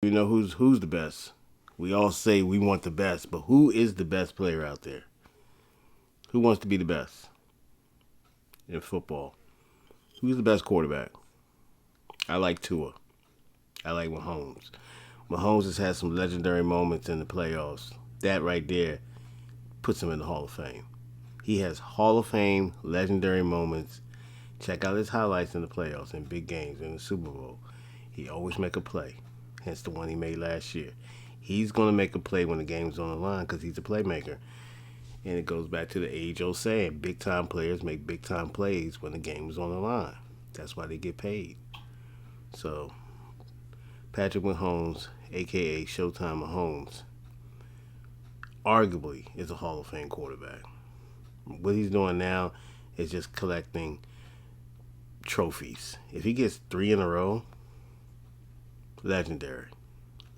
You know who's the best? We all say we want the best, but who is the best player out there? Who wants to be the best in football? Who's the best quarterback? I like Tua. I like Mahomes. Mahomes has had some legendary moments in the playoffs. That right there puts him in the Hall of Fame. He has Hall of Fame legendary moments. Check out his highlights in the playoffs, in big games, in the Super Bowl. He always make a play. Hence the one he made last year. He's going to make a play when the game's on the line because he's a playmaker. And it goes back to the age-old saying, big time players make big time plays when the game is on the line. That's why they get paid. So Patrick Mahomes, aka Showtime Mahomes, arguably is a Hall of Fame quarterback. What he's doing now is just collecting trophies. If he gets three in a row, legendary.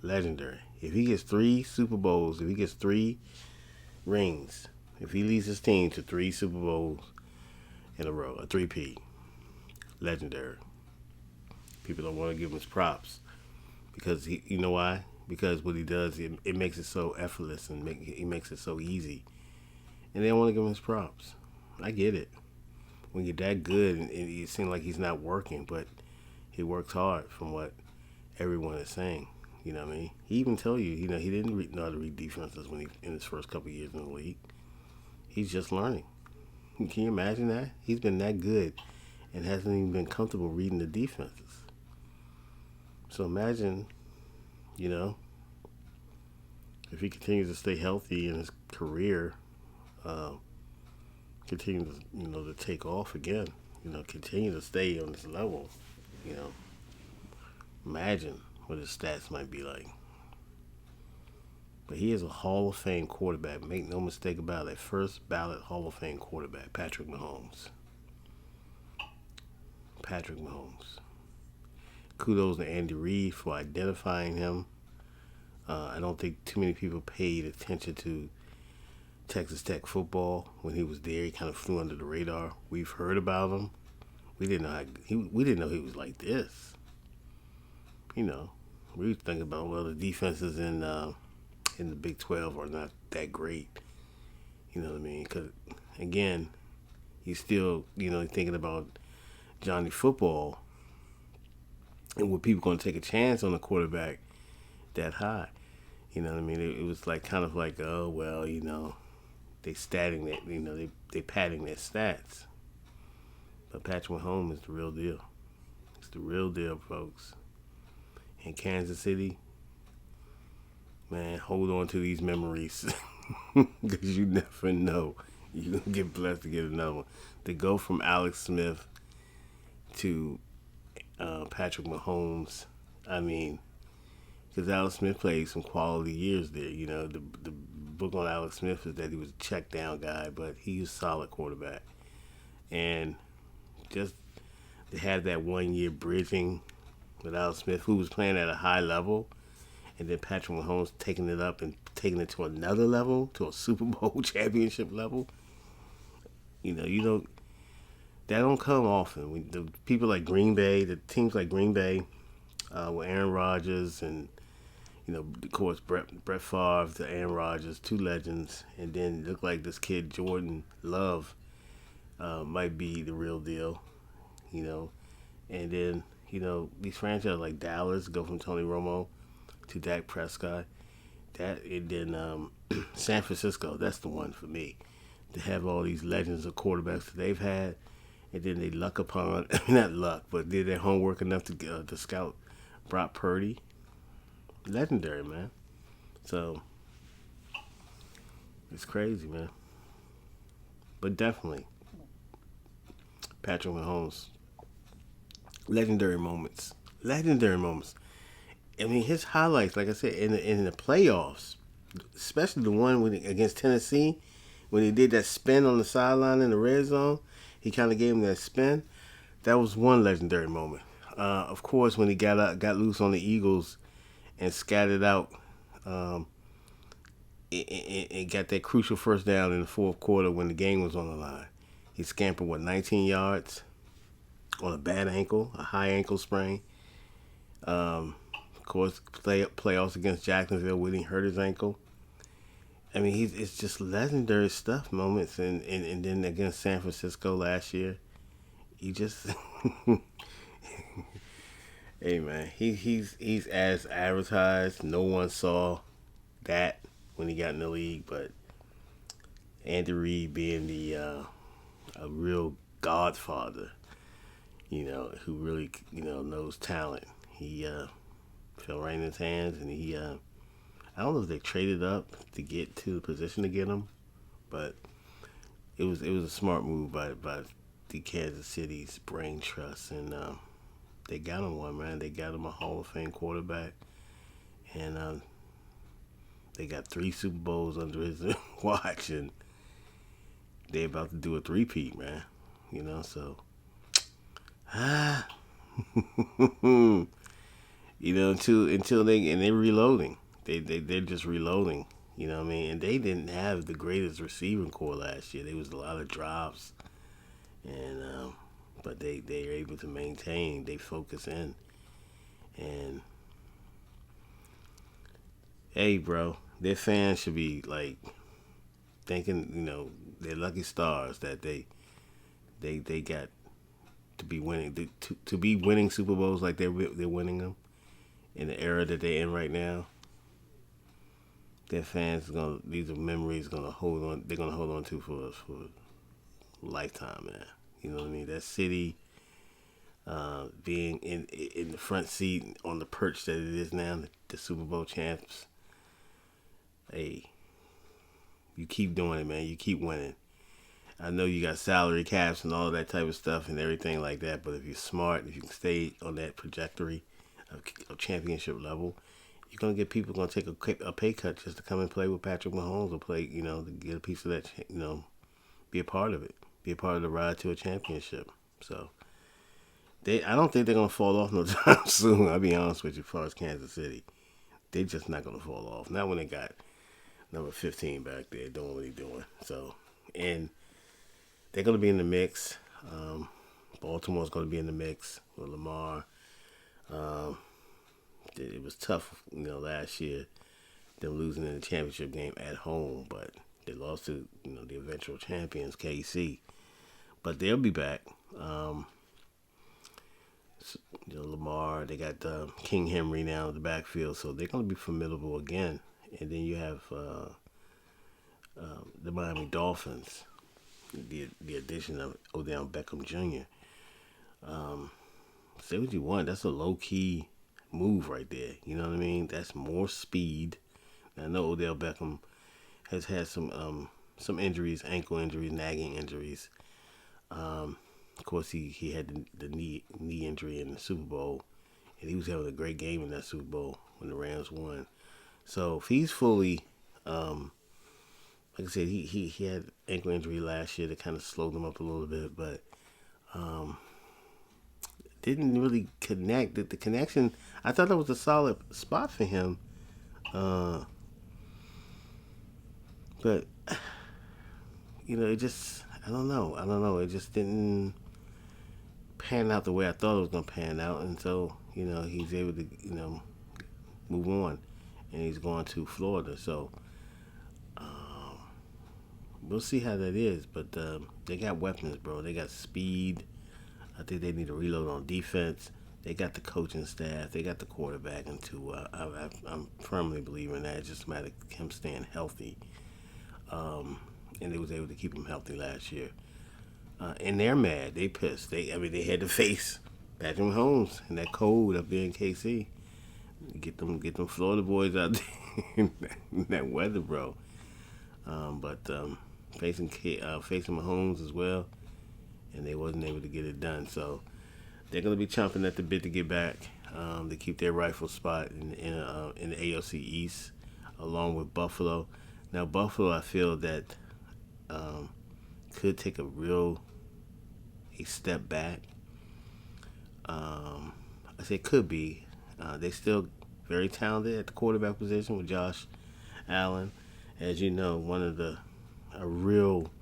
Legendary. If he gets three Super Bowls, if he gets three rings, if he leads his team to three Super Bowls in a row, a three-peat, legendary. People don't want to give him his props because you know why? Because what he does, it makes it so effortless and he makes it so easy, and they don't want to give him his props. I get it. When you're that good, and it seems like he's not working, but he works hard, from what everyone is saying. You know what I mean? He even tell you, he didn't know how to read defenses when he in his first couple of years in the league. He's just learning. Can you imagine that? He's been that good and hasn't even been comfortable reading the defenses. So imagine, you know, if he continues to stay healthy in his career, uh, continue to to take off again, continue to stay on this level, you know, imagine what his stats might be like. But he is a Hall of Fame quarterback. Make no mistake about it. First ballot Hall of Fame quarterback, Patrick Mahomes. Patrick Mahomes. Kudos to Andy Reid for identifying him. I don't think too many people paid attention to Texas Tech football when he was there. He kind of flew under the radar. We've heard about him. We didn't know he was like this. We were thinking about, well, the defenses in the Big 12 are not that great. You know what I mean? Because again, he's still thinking about Johnny Football, and were people going to take a chance on a quarterback that high? You know what I mean? It was like kind of like, oh well, they statting that, they padding their stats. But Patrick Mahomes is the real deal. It's the real deal, folks. In Kansas City, man, hold on to these memories because you never know. You're gonna get blessed to get another one. To go from Alex Smith to Patrick Mahomes, I mean, because Alex Smith played some quality years there. The book on Alex Smith is that he was a check down guy, but he was a solid quarterback. And just to have that 1 year bridging with Alex Smith, who was playing at a high level, and then Patrick Mahomes taking it up and taking it to another level, to a Super Bowl championship level. You don't that don't come often. The people like Green Bay, the teams like Green Bay, with Aaron Rodgers and of course Brett Favre to Aaron Rodgers, two legends, and then it looked like this kid Jordan Love might be the real deal, and then these franchises like Dallas go from Tony Romo to Dak Prescott. That and then San Francisco, that's the one for me. To have all these legends of quarterbacks that they've had, and then they luck upon not luck, but did their homework enough to scout Brock Purdy. Legendary, man. So it's crazy, man. But definitely, Patrick Mahomes, legendary moments. Legendary moments. I mean, his highlights, like I said, in the playoffs, especially the one against Tennessee, when he did that spin on the sideline in the red zone, he kind of gave him that spin. That was one legendary moment. Of course, when he got loose on the Eagles and scattered out, um, and got that crucial first down in the fourth quarter when the game was on the line. He scampered 19 yards on a bad ankle, a high ankle sprain. Of course, playoffs against Jacksonville when he hurt his ankle. I mean, it's just legendary stuff, moments, and then against San Francisco last year, he just, hey man, he's as advertised. No one saw that when he got in the league, but Andy Reid being the a real godfather, who really knows talent. He fell right in his hands, and he I don't know if they traded up to get to the position to get him, but it was a smart move by the Kansas City's brain trust, and they got him one, man. They got him a Hall of Fame quarterback, and they got 3 Super Bowls under his watch, and they about to do a three-peat, man. So until they're reloading. They're just reloading. You know what I mean? And they didn't have the greatest receiving core last year. There was a lot of drops, and but they're able to maintain. They focus in, and hey, bro, their fans should be like thinking, they're lucky stars that they got to be winning to be winning Super Bowls like they're winning them in the era that they're in right now. Their fans these are memories gonna hold on. They're gonna hold on to for a lifetime, man. You know what I mean? That city, being in the front seat on the perch that it is now, the Super Bowl champs. Hey, you keep doing it, man. You keep winning. I know you got salary caps and all that type of stuff and everything like that, but if you're smart, if you can stay on that trajectory of championship level, you're gonna get people gonna take a pay cut just to come and play with Patrick Mahomes or play, to get a piece of that, be a part of it, be a part of the ride to a championship. So I don't think they're gonna fall off no time soon. I'll be honest with you, as far as Kansas City, they're just not gonna fall off. Not when they got number 15 back there doing what he's doing. So, and they're going to be in the mix. Baltimore's going to be in the mix with Lamar. It was tough, last year, them losing in the championship game at home, but they lost to, the eventual champions, KC. But they'll be back. Lamar, they got King Henry now in the backfield, so they're going to be formidable again. And then you have the Miami Dolphins. The addition of Odell Beckham Jr. Say what you want. That's a low key move right there. You know what I mean? That's more speed. I know Odell Beckham has had some injuries, ankle injuries, nagging injuries. Of course, he had the knee injury in the Super Bowl, and he was having a great game in that Super Bowl when the Rams won. So if he's fully like I said, he had ankle injury last year that kind of slowed him up a little bit, but didn't really connect. The connection, I thought that was a solid spot for him, but it just I don't know. It just didn't pan out the way I thought it was gonna pan out, and so he's able to move on, and he's going to Florida, so. We'll see how that is, but they got weapons, bro. They got speed. I think they need to reload on defense. They got the coaching staff. They got the quarterback, and I'm firmly believing that. It's just a matter of him staying healthy. And they was able to keep him healthy last year. And they're mad. They pissed. They had to face Patrick Mahomes and that cold up there in KC. Get them Florida boys out there in that weather, bro. But facing Mahomes as well, and they wasn't able to get it done. So they're gonna be chomping at the bit to get back, to keep their rightful spot in the AFC East, along with Buffalo. Now Buffalo, I feel that could take a step back. I say could be. They still very talented at the quarterback position with Josh Allen, as you know, a real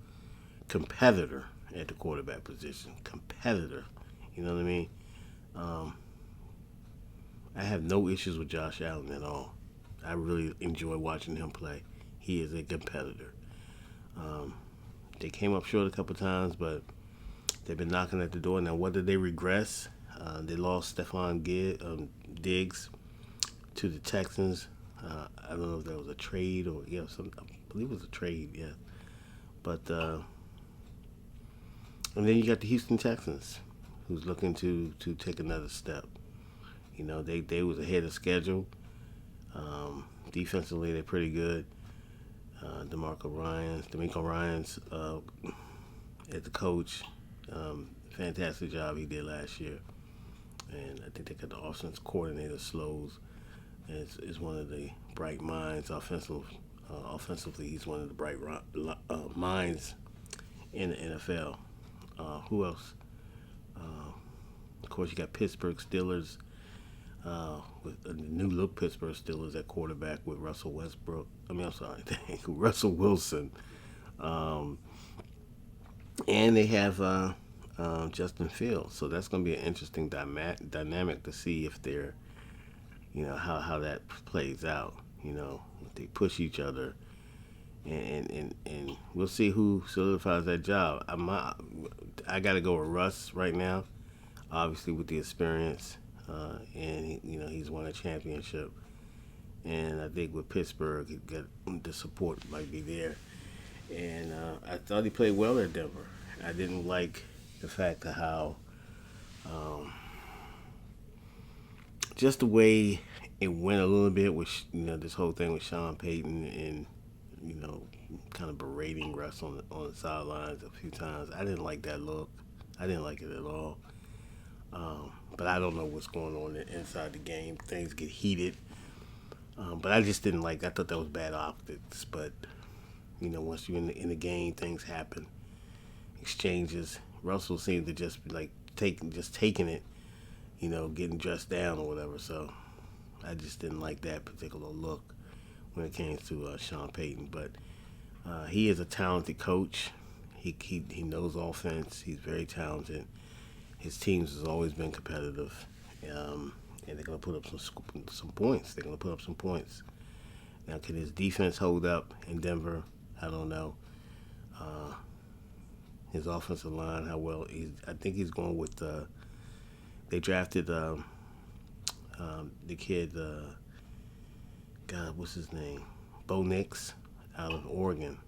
competitor at the quarterback position. Competitor, you know what I mean? I have no issues with Josh Allen at all. I really enjoy watching him play. He is a competitor. Um, they came up short a couple times, but they've been knocking at the door. Now, whether they regress, they lost Diggs to the Texans. I don't know if that was a trade or I believe it was a trade. Yeah, but and then you got the Houston Texans, who's looking to take another step. They was ahead of schedule. Defensively, they're pretty good. D'Amico Ryan's as the coach. Fantastic job he did last year, and I think they got the offense coordinator Slows. Is one of the bright minds offensively. He's one of the bright minds in the NFL. Who else? Of course, you got Pittsburgh Steelers with a new look Pittsburgh Steelers at quarterback with Russell Westbrook. I'm sorry, Russell Wilson. Um, and they have Justin Fields. So that's going to be an interesting dynamic to see if they're, how that plays out. If they push each other, and we'll see who solidifies that job. I got to go with Russ right now, obviously with the experience, and he's won a championship, and I think with Pittsburgh, the support might be there, and I thought he played well at Denver. I didn't like the fact of how just the way it went a little bit with this whole thing with Sean Payton and you know kind of berating Russ on the sidelines a few times. I didn't like that look. I didn't like it at all. But I don't know what's going on inside the game. Things get heated. But I just didn't like. I thought that was bad optics. But once you're in the game, things happen. Exchanges. Russell seemed to just like taking it. Getting dressed down or whatever. So I just didn't like that particular look when it came to Sean Payton. But he is a talented coach. He knows offense. He's very talented. His teams has always been competitive, and they're gonna put up some points. They're gonna put up some points. Now, can his defense hold up in Denver? I don't know. His offensive line, how well? I think he's going with. They drafted the kid. God, what's his name? Bo Nix out of Oregon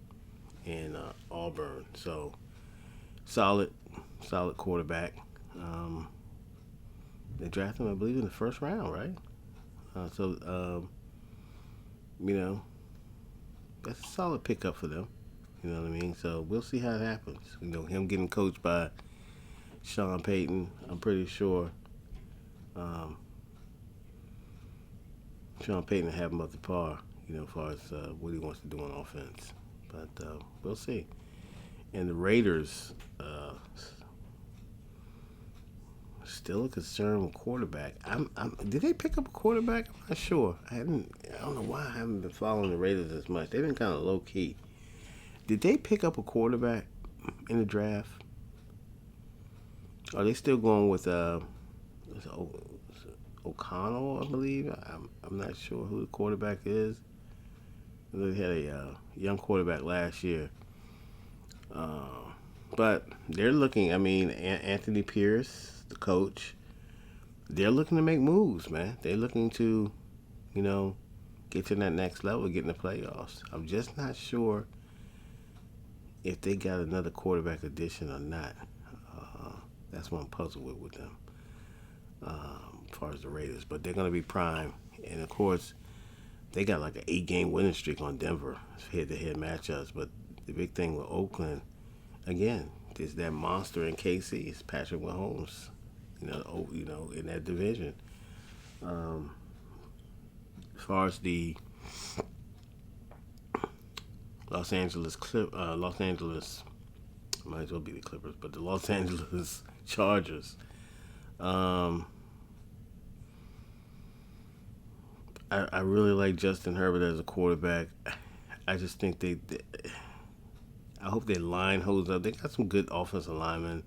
and Auburn. So solid quarterback. They drafted him, I believe, in the first round, right? You know, that's a solid pickup for them. You know what I mean? So we'll see how it happens. Him getting coached by Sean Payton, I'm pretty sure Sean Payton will have him up to par, as far as what he wants to do on offense. But we'll see. And the Raiders, still a concern with quarterback. Did they pick up a quarterback? I'm not sure. I don't know why I haven't been following the Raiders as much. They've been kind of low key. Did they pick up a quarterback in the draft? Are they still going with O'Connell? I believe. I'm not sure who the quarterback is. They had a young quarterback last year. But they're looking. I mean, Anthony Pierce, the coach, they're looking to make moves, man. They're looking to, get to that next level, get in the playoffs. I'm just not sure if they got another quarterback addition or not. That's what I'm puzzled with them, as far as the Raiders. But they're going to be prime. And, of course, they got like an 8-game winning streak on Denver, head-to-head matchups. But the big thing with Oakland, again, is that monster in KC. It's Patrick Mahomes, in that division. As far as the Los Angeles, might as well be the Clippers, but the Los Angeles Chargers. I really like Justin Herbert as a quarterback. I just think I hope their line holds up. They got some good offensive linemen.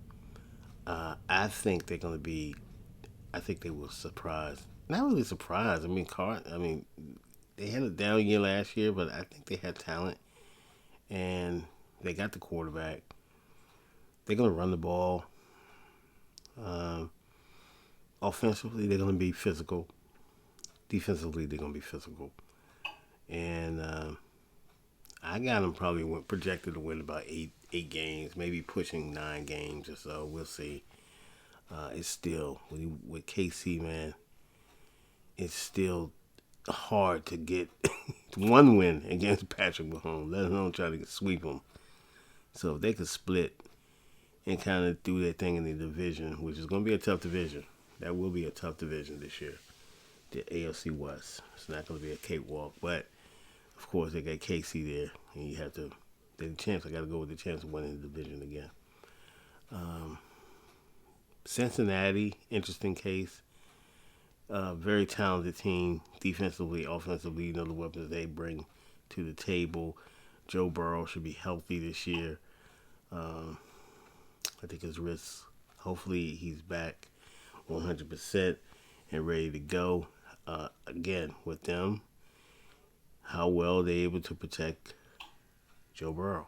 I think they're going to be. I think they will surprise not really surprised. I mean, they had a down year last year, but I think they had talent and they got the quarterback. They're gonna run the ball. Um, Offensively, they're gonna be physical. Defensively, they're gonna be physical. And I got them probably projected to win about eight games, maybe pushing 9 games or so. We'll see. It's still with KC, man. It's still hard to get one win against Patrick Mahomes, let alone try to sweep him. So if they could split and kind of do their thing in the division, which is going to be a tough division. That will be a tough division this year. The AFC West. It's not going to be a cakewalk, but of course they got KC there, and you have to. The chance. I got to go with the chance of winning the division again. Um, Cincinnati, interesting case. Very talented team, defensively, offensively. You know the weapons they bring to the table. Joe Burrow should be healthy this year. Um, I think his wrist. Hopefully, he's back 100% and ready to go. Again, with them, how well they're able to protect Joe Burrow.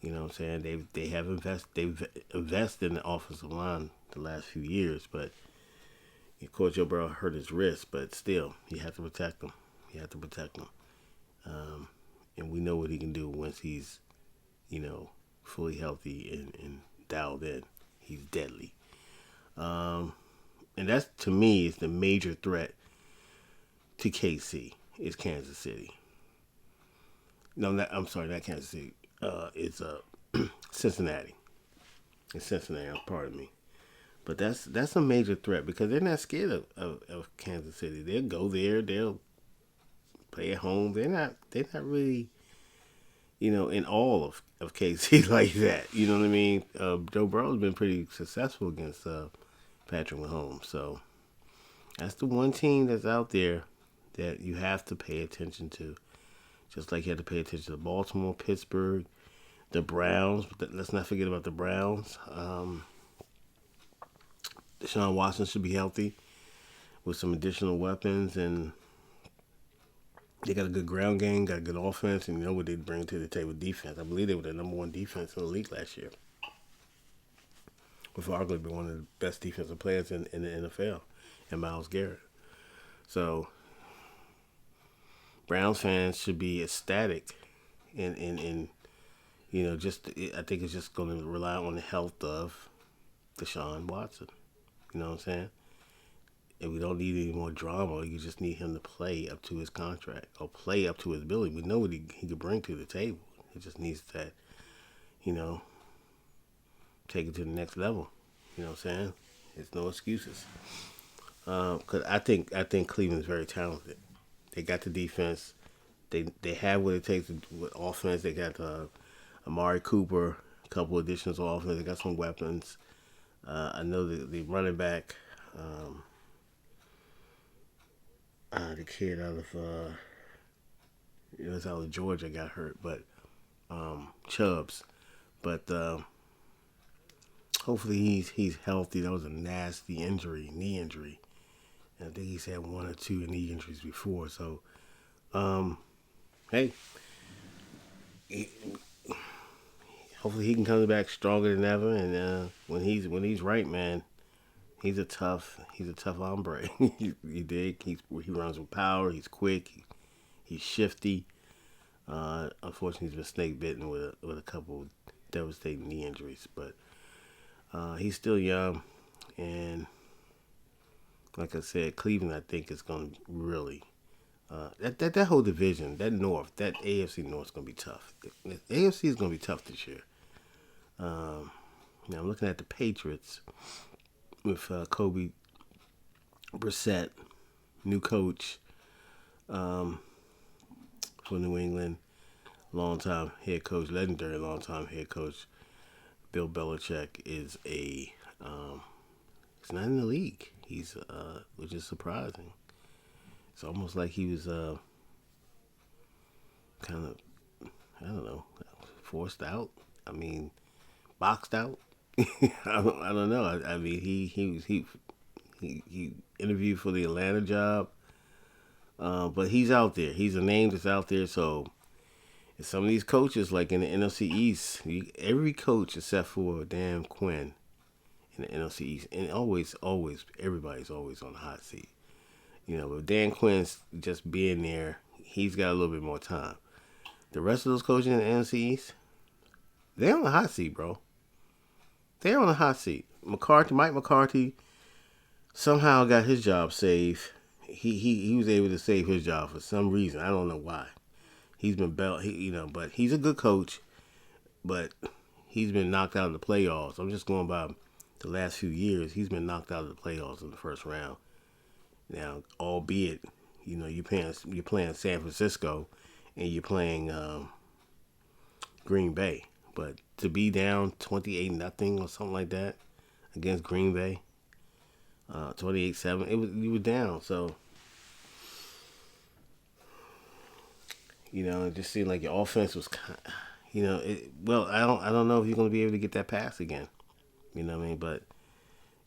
You know what I'm saying? They've invested in the offensive line the last few years, but of course Joe Burrow hurt his wrist, but still you have to protect him. You have to protect him, um, and we know what he can do once he's fully healthy and dialed in. He's deadly, um, and that's to me is the major threat to KC is Kansas City. No, I'm sorry, not Kansas City. It's Cincinnati. It's Cincinnati. Pardon me. But that's a major threat because they're not scared of Kansas City. They'll go there. They'll play at home. They're not really in all of KC like that. You know what I mean? Joe Burrow's been pretty successful against Patrick Mahomes. So that's the one team that's out there that you have to pay attention to. Just like you had to pay attention to Baltimore, Pittsburgh, the Browns. Let's not forget about the Browns. Deshaun Watson should be healthy with some additional weapons, and they got a good ground game, got a good offense, and you know what they bring to the table defense. I believe they were the number one defense in the league last year, with arguably one of the best defensive players in the NFL, and Myles Garrett. So Browns fans should be ecstatic, and just I think it's just going to rely on the health of Deshaun Watson. You know what I'm saying? And we don't need any more drama. You just need him to play up to his contract or play up to his ability. We know what he could bring to the table. He just needs that, you know, take it to the next level. You know what I'm saying? There's no excuses. Because I think Cleveland's very talented. They got the defense. They have what it takes with offense. They got Amari Cooper, a couple additions on offense. They got some weapons. I know the running back, the kid out of it was out of Georgia got hurt, but Chubbs. But hopefully he's healthy. That was a nasty injury, knee injury. And I think he's had one or two knee injuries before. So, hey, he, hopefully he can come back stronger than ever. And when he's right, man, he's a tough hombre. he dig. He runs with power. He's quick. He's shifty. Unfortunately, he's been snake bitten with a couple devastating knee injuries, but he's still young, and like I said, Cleveland I think is going to really that whole division, that AFC North is going to be tough. The AFC is going to be tough this year. Now I'm looking at the Patriots with Kobe Brissett, new coach for New England, longtime head coach, legendary longtime head coach. Bill Belichick is he's not in the league. Which is surprising. It's almost like he was kind of, I don't know, forced out. I mean, boxed out. I don't know. I mean, he interview for the Atlanta job. But he's out there. He's a name that's out there. So some of these coaches, like in the NFC East, every coach except for Dan Quinn in the NFC East, and always, everybody's always on the hot seat. But Dan Quinn's just being there, he's got a little bit more time. The rest of those coaches in the NFC East, they're on the hot seat, bro. They're on the hot seat. Mike McCarthy, somehow got his job saved. He was able to save his job for some reason. I don't know why. He's been but he's a good coach, but he's been knocked out of the playoffs. I'm just going by the last few years. He's been knocked out of the playoffs in the first round. Now, albeit, you're playing San Francisco and you're playing Green Bay, but to be down 28-0 or something like that against Green Bay, 28-7, you were down. So, it just seemed like your offense was, I don't know if you're going to be able to get that pass again. You know what I mean? But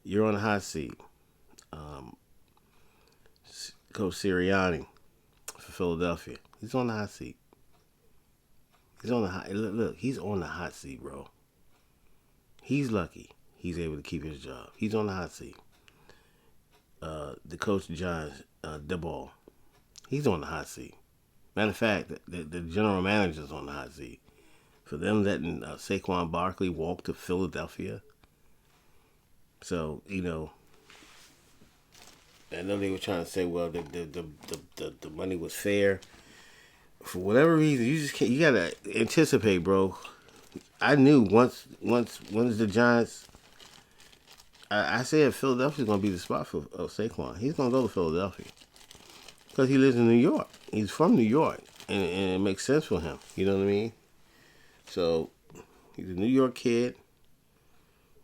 you're on the hot seat. Coach Sirianni for Philadelphia, he's on the hot seat. He's on the hot. Look, he's on the hot seat, bro. He's lucky he's able to keep his job. He's on the hot seat. The coach John DeBall, he's on the hot seat. Matter of fact, the general manager's on the hot seat. For them letting Saquon Barkley walk to Philadelphia. So, I know they were trying to say, well, the money was fair. For whatever reason, you just can't. You gotta anticipate, bro. I knew once the Giants. I said Philadelphia's gonna be the spot for Saquon. He's gonna go to Philadelphia because he lives in New York. He's from New York, and it makes sense for him. You know what I mean? So he's a New York kid,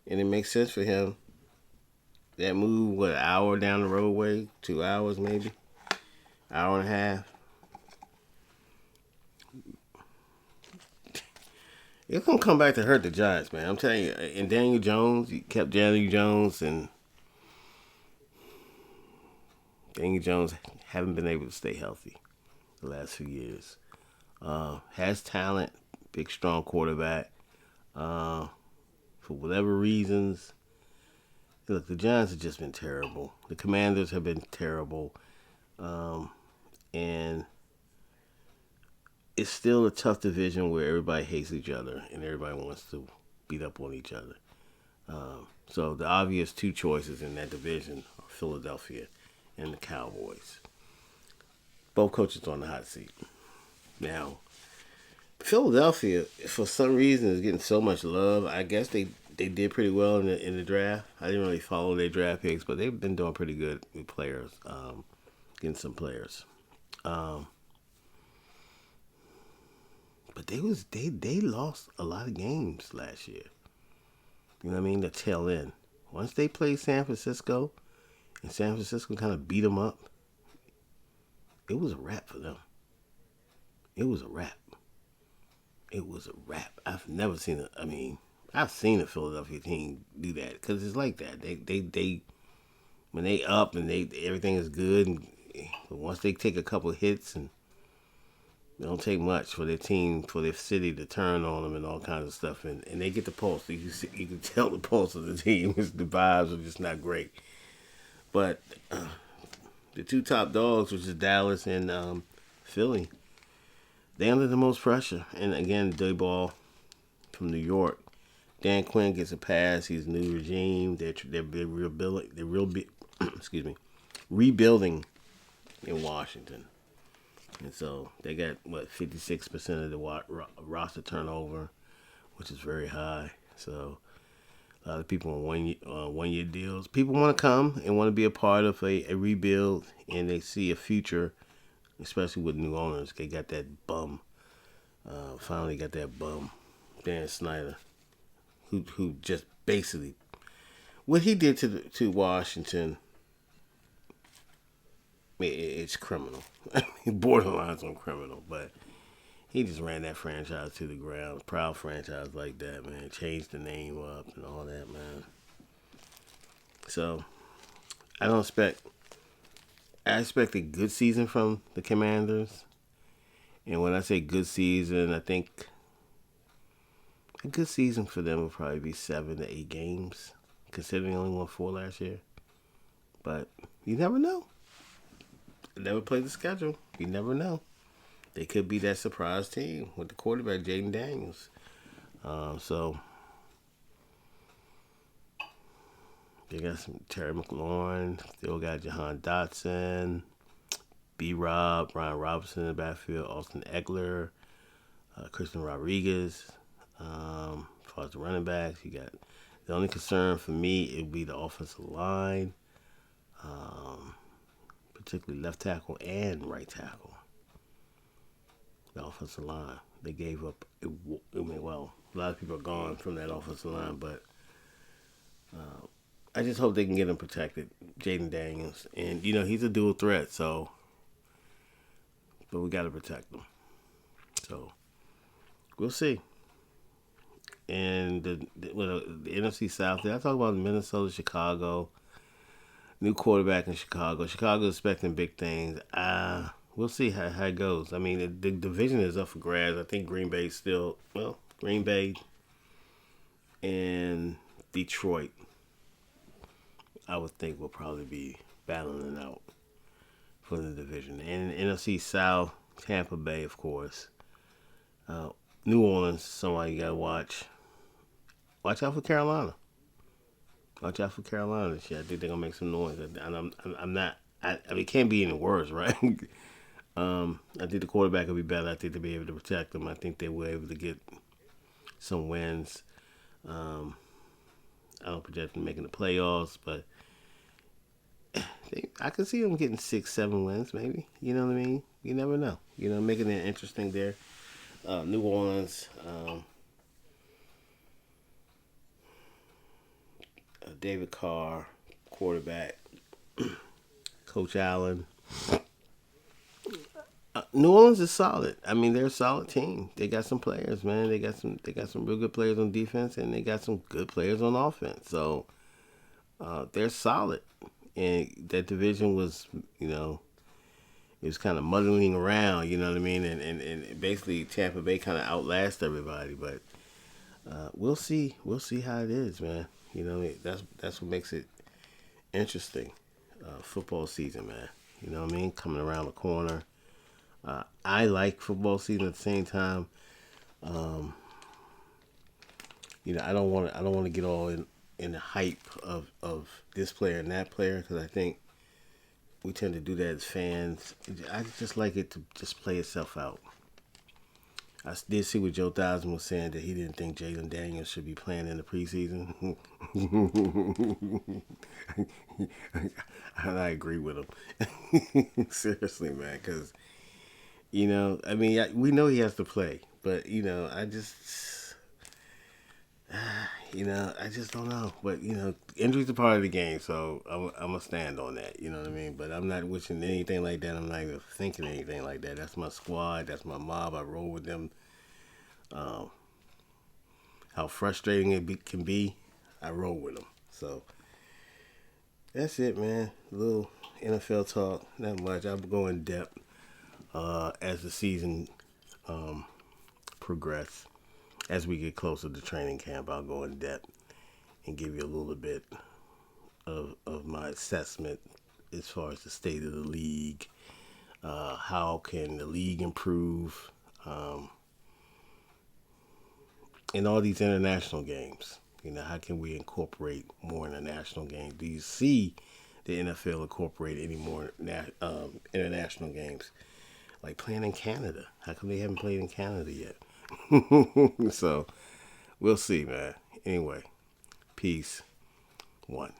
and it makes sense for him. That move, an hour down the roadway, 2 hours maybe, hour and a half. It's going to come back to hurt the Giants, man. I'm telling you. And Daniel Jones, you kept Daniel Jones, and Daniel Jones haven't been able to stay healthy the last few years. Has talent, big, strong quarterback. For whatever reasons, look, the Giants have just been terrible. The Commanders have been terrible. And it's still a tough division where everybody hates each other and everybody wants to beat up on each other. So the obvious two choices in that division are Philadelphia and the Cowboys. Both coaches on the hot seat. Now, Philadelphia, for some reason, is getting so much love. I guess they did pretty well in the draft. I didn't really follow their draft picks, but they've been doing pretty good with players, getting some players. But they lost a lot of games last year. You know what I mean? The tail end. Once they played San Francisco, and San Francisco kind of beat them up, it was a wrap for them. It was a wrap. It was a wrap. I've never seen it. I mean, I've seen a Philadelphia team do that because it's like that. They when they up and everything is good, and once they take a couple of hits and it don't take much for their team, for their city to turn on them and all kinds of stuff. And they get the pulse. You can tell the pulse of the team. The vibes are just not great. But the two top dogs, which is Dallas and Philly, they under the most pressure. And again, Dayball from New York. Dan Quinn gets a pass. He's a new regime. They're rebuilding in Washington. And so they got, 56% of the roster turnover, which is very high. So a lot of people on one-year deals. People want to come and want to be a part of a rebuild, and they see a future, especially with new owners. They got that bum. Finally got that bum, Dan Snyder, who just basically, what he did to Washington, it's criminal. I mean, borderline's on criminal, but he just ran that franchise to the ground. Proud franchise like that, man. Changed the name up and all that, man. So, I don't expect I expect a good season from the Commanders. And when I say good season, I think a good season for them will probably be 7 to 8 games, considering they only won 4 last year. But you never know. Never play the schedule. You never know. They could be that surprise team with the quarterback, Jaden Daniels. So they got some Terry McLaurin. Still got Jahan Dotson, B. Rob, Brian Robinson in the backfield, Austin Eckler, Christian Rodriguez. As far as the running backs, you got the only concern for me it would be the offensive line, particularly left tackle and right tackle. The offensive line, they gave up. Well, a lot of people are gone from that offensive line, but I just hope they can get him protected, Jaden Daniels, and he's a dual threat, so but we got to protect him. So we'll see. And the NFC South, did I talk about Minnesota, Chicago? New quarterback in Chicago. Chicago's expecting big things. We'll see how it goes. I mean, the division is up for grabs. I think Green Bay and Detroit, I would think, will probably be battling it out for the division. And NFC South, Tampa Bay, of course. New Orleans, somebody you got to watch. Watch out for Carolina. Watch out for Carolina this year. I think they're gonna make some noise. And I'm not. I mean, it can't be any worse, right? I think the quarterback will be better. I think they'll be able to protect them. I think they were able to get some wins. I don't project them making the playoffs, but I can see them getting 6, 7 wins, maybe. You know what I mean? You never know. Making it interesting there. New Orleans. David Carr, quarterback. Coach Allen. New Orleans is solid. I mean, they're a solid team. They got some players, man. They got some real good players on defense, and they got some good players on offense. So they're solid. And that division was, it was kind of muddling around. You know what I mean? And basically Tampa Bay kind of outlasted everybody. But we'll see. We'll see how it is, man. That's what makes it interesting. Football season, man. You know what I mean? Coming around the corner. I like football season at the same time. I don't want to get all in the hype of this player and that player because I think we tend to do that as fans. I just like it to just play itself out. I did see what Joe Theismann was saying that he didn't think Jalen Daniels should be playing in the preseason. And I agree with him. Seriously, man, because, I mean, we know he has to play, but, I just don't know. But, injuries are part of the game, so I'm going to stand on that, you know what I mean? But I'm not wishing anything like that. I'm not even thinking anything like that. That's my squad. That's my mob. I roll with them. How frustrating it can be, I roll with them. So, that's it, man. A little NFL talk. Not much. I'll go in depth as the season progress. As we get closer to training camp, I'll go in depth and give you a little bit of my assessment as far as the state of the league. How can the league improve? In all these international games, how can we incorporate more international games? Do you see the NFL incorporate any more international games? Like playing in Canada. How come they haven't played in Canada yet? So, we'll see, man. Anyway, peace. 1.